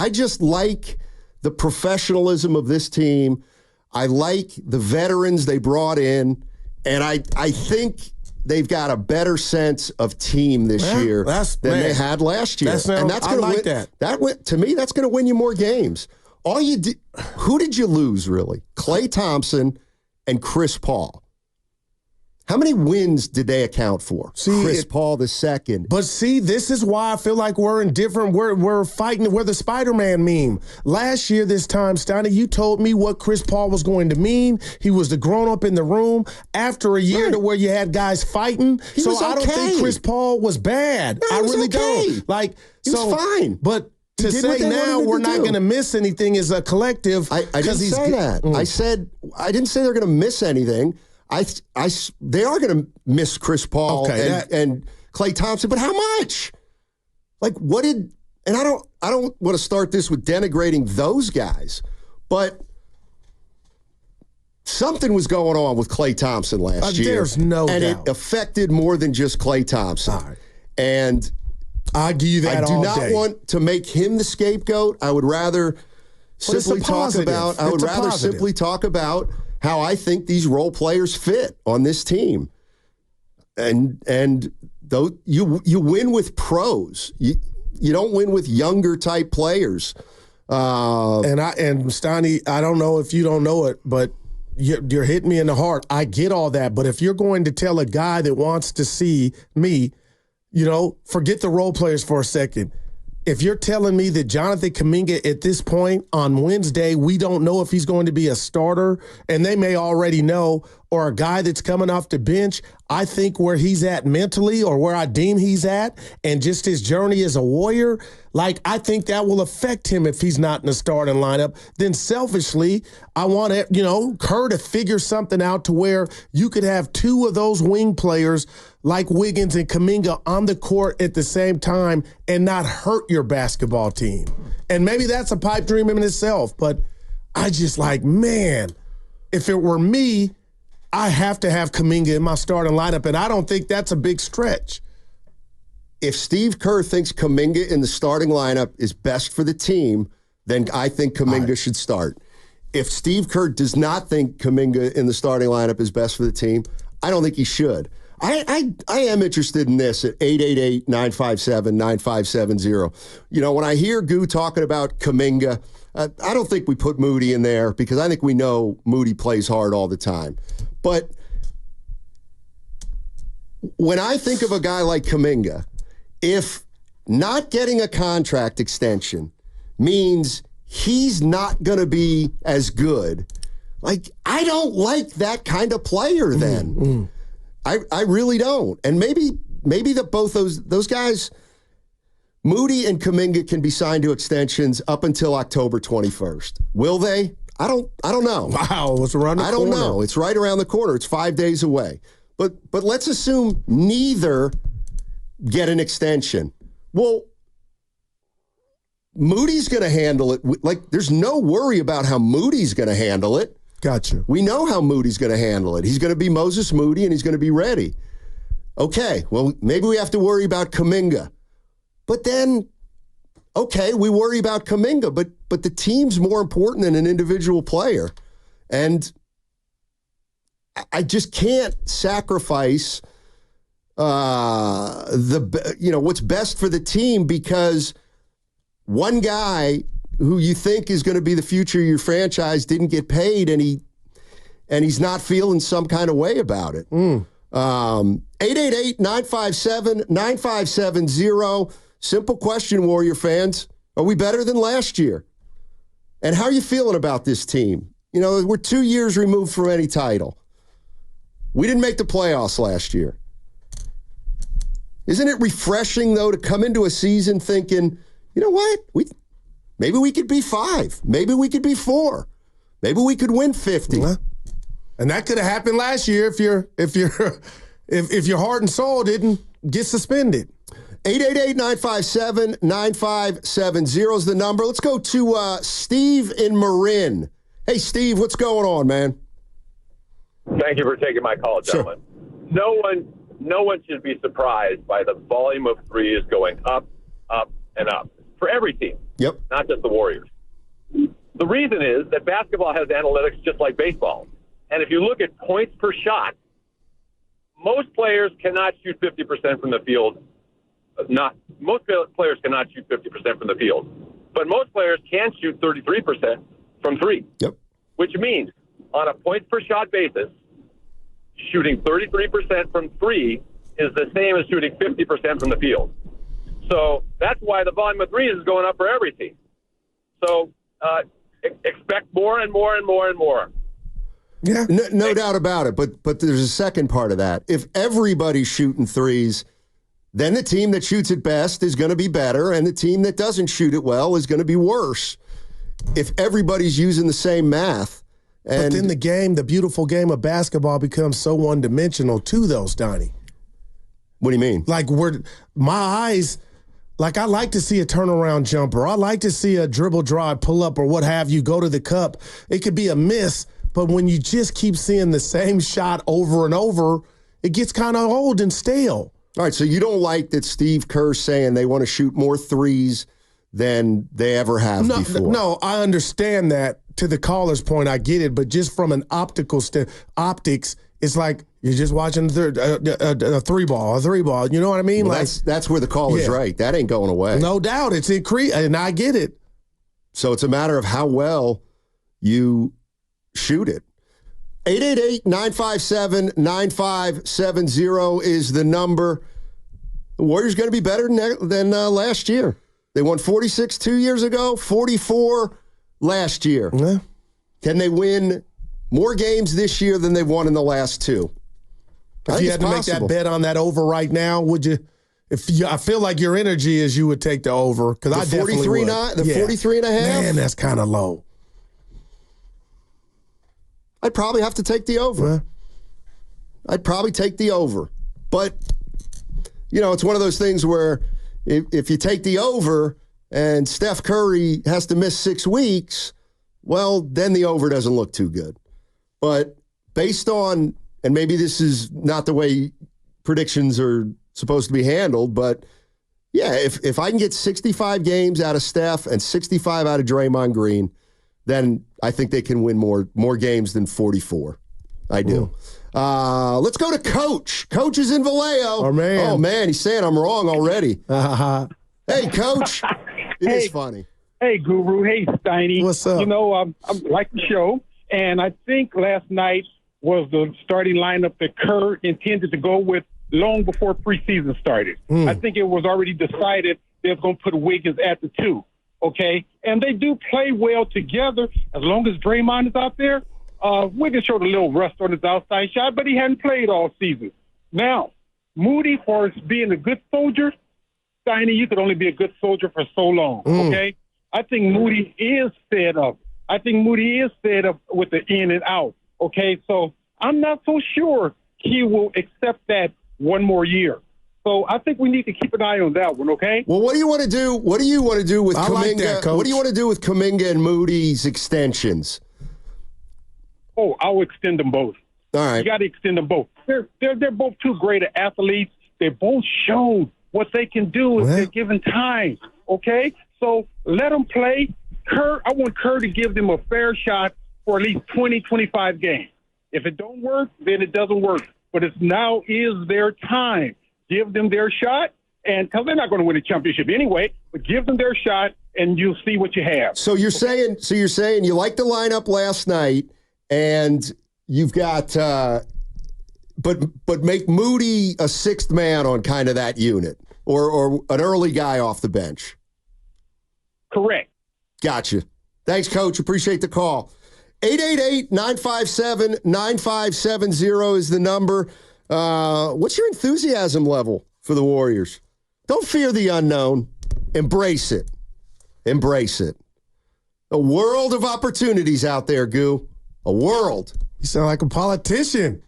I just like the professionalism of this team. I like the veterans they brought in, and I think they've got a better sense of team this year than they had last year. And that's going to win that. To me, that's going to win you more games. Who did you lose, really? Klay Thompson and Chris Paul. How many wins did they account for? Chris Paul the second. But see, this is why I feel like we're indifferent. We're fighting. We're the Spider-Man meme. Last year, this time, Steiny, you told me what Chris Paul was going to mean. He was the grown-up in the room. After a year to where you had guys fighting. I don't think Chris Paul was bad. No, I really don't. He was fine. But to say now we're not going to miss anything as a collective. I didn't say that. I didn't say they're going to miss anything. They are going to miss Chris Paul and Klay Thompson, but how much? Like, what did? And I don't want to start this with denigrating those guys, but something was going on with Klay Thompson last year. There's no doubt, and it affected more than just Klay Thompson. All right. And I give you that. I do not want to make him the scapegoat. I would rather simply talk about how I think these role players fit on this team. And though you win with pros. You don't win with younger type players. And Steiny, I don't know if you don't know it, but you're hitting me in the heart. I get all that, but if you're going to tell a guy that wants to see me, forget the role players for a second. If you're telling me that Jonathan Kuminga at this point on Wednesday, we don't know if he's going to be a starter, and they may already know, or a guy that's coming off the bench, I think where he's at mentally or where I deem he's at and just his journey as a Warrior, I think that will affect him if he's not in the starting lineup. Then selfishly, I want Kerr to figure something out to where you could have two of those wing players like Wiggins and Kuminga on the court at the same time and not hurt your basketball team. And maybe that's a pipe dream in itself, but I just man, if it were me, I have to have Kuminga in my starting lineup, and I don't think that's a big stretch. If Steve Kerr thinks Kuminga in the starting lineup is best for the team, then I think Kuminga should start. If Steve Kerr does not think Kuminga in the starting lineup is best for the team, I don't think he should. I am interested in this at 888-957-9570. When I hear Goo talking about Kuminga, I don't think we put Moody in there because I think we know Moody plays hard all the time. But when I think of a guy like Kuminga, if not getting a contract extension means he's not going to be as good, I don't like that kind of player then. Mm-hmm. I really don't. And maybe both those guys, Moody and Kuminga, can be signed to extensions up until October 21st. Will they? I don't know. Wow, it's around the corner. I don't know. It's right around the corner. It's 5 days away. But let's assume neither get an extension. Well, Moody's going to handle it. There's no worry about how Moody's going to handle it. Gotcha. We know how Moody's going to handle it. He's going to be Moses Moody, and he's going to be ready. Okay, well, maybe we have to worry about Kuminga. But then, okay, we worry about Kuminga, but the team's more important than an individual player. And I just can't sacrifice what's best for the team because one guy who you think is going to be the future of your franchise didn't get paid, and he's not feeling some kind of way about it. 888-957-9570. Simple question, Warrior fans. Are we better than last year? And how are you feeling about this team? We're 2 years removed from any title. We didn't make the playoffs last year. Isn't it refreshing, though, to come into a season thinking, you know what? Maybe we could be 5. Maybe we could be 4. Maybe we could win 50. And that could have happened last year if your heart and soul didn't get suspended. 888-957-9570 is the number. Let's go to Steve in Marin. Hey, Steve, what's going on, man? Thank you for taking my call, gentlemen. Sure. No one should be surprised by the volume of threes going up, up, and up for every team. Yep. Not just the Warriors. The reason is that basketball has analytics just like baseball. And if you look at points per shot, most players cannot shoot 50% from the field. Most players cannot shoot 50% from the field. But most players can shoot 33% from three. Yep. Which means, on a points per shot basis, shooting 33% from three is the same as shooting 50% from the field. So that's why the volume of threes is going up for every team. So expect more and more and more and more. Yeah, no doubt about it. But there's a second part of that. If everybody's shooting threes, then the team that shoots it best is going to be better, and the team that doesn't shoot it well is going to be worse. If everybody's using the same math. But then the beautiful game of basketball becomes so one-dimensional too, though, Steiny. What do you mean? Like, my eyes, like, I like to see a turnaround jumper. I like to see a dribble drive, pull up, or what have you, go to the cup. It could be a miss, but when you just keep seeing the same shot over and over, it gets kind of old and stale. All right, so you don't like that Steve Kerr's saying they want to shoot more threes than they ever have before? No, I understand that. To the caller's point, I get it, but just from an optics, it's like you're just watching a three ball. You know what I mean? Well, that's where the caller's right. That ain't going away. No doubt. It's increased, and I get it. So it's a matter of how well you shoot it. 888-957-9570 is the number. The Warriors going to be better than last year. They won 46 2 years ago, 44 last year. Yeah. Can they win more games this year than they've won in the last two? If you had to make that bet on that over right now, would you? I feel like your energy is you would take the over, because I definitely would. 43.5? Man, that's kind of low. I'd probably have to take the over. Yeah. I'd probably take the over. But, it's one of those things where if you take the over and Steph Curry has to miss 6 weeks, well, then the over doesn't look too good. But based on, and maybe this is not the way predictions are supposed to be handled, but yeah, if I can get 65 games out of Steph and 65 out of Draymond Green, then I think they can win more games than 44. I do. Let's go to Coach. Coach is in Vallejo. Oh, man. He's saying I'm wrong already. Hey, Coach. It is funny. Hey, Guru. Hey, Steiny. What's up? I like the show, and I think last night was the starting lineup that Kerr intended to go with long before preseason started. I think it was already decided they were going to put Wiggins at the 2, okay? And they do play well together as long as Draymond is out there. Wiggins showed a little rust on his outside shot, but he hadn't played all season. Now, Moody, for being a good soldier, Steiny, you could only be a good soldier for so long, okay? I think Moody is fed up. with the in and out, okay? So I'm not so sure he will accept that one more year. So I think we need to keep an eye on that one, okay? Well, what do you want to do? What do you want to do with Kuminga? Like that, Coach. What do you want to do with Kuminga and Moody's extensions? Oh, I'll extend them both. All right. You got to extend them both. They're both too great athletes. They both showed what they can do if they're given time, okay? So let them play. I want Kerr to give them a fair shot for at least 20, 25 games. If it don't work, then it doesn't work. But now is their time. Give them their shot, and because they're not going to win a championship anyway, but give them their shot, and you'll see what you have. So you're saying you liked the lineup last night, and you've got but make Moody a sixth man on kind of that unit, or an early guy off the bench. Correct. Gotcha. Thanks, Coach. Appreciate the call. 888-957-9570 is the number. What's your enthusiasm level for the Warriors? Don't fear the unknown. Embrace it. Embrace it. A world of opportunities out there, Goo. A world. You sound like a politician.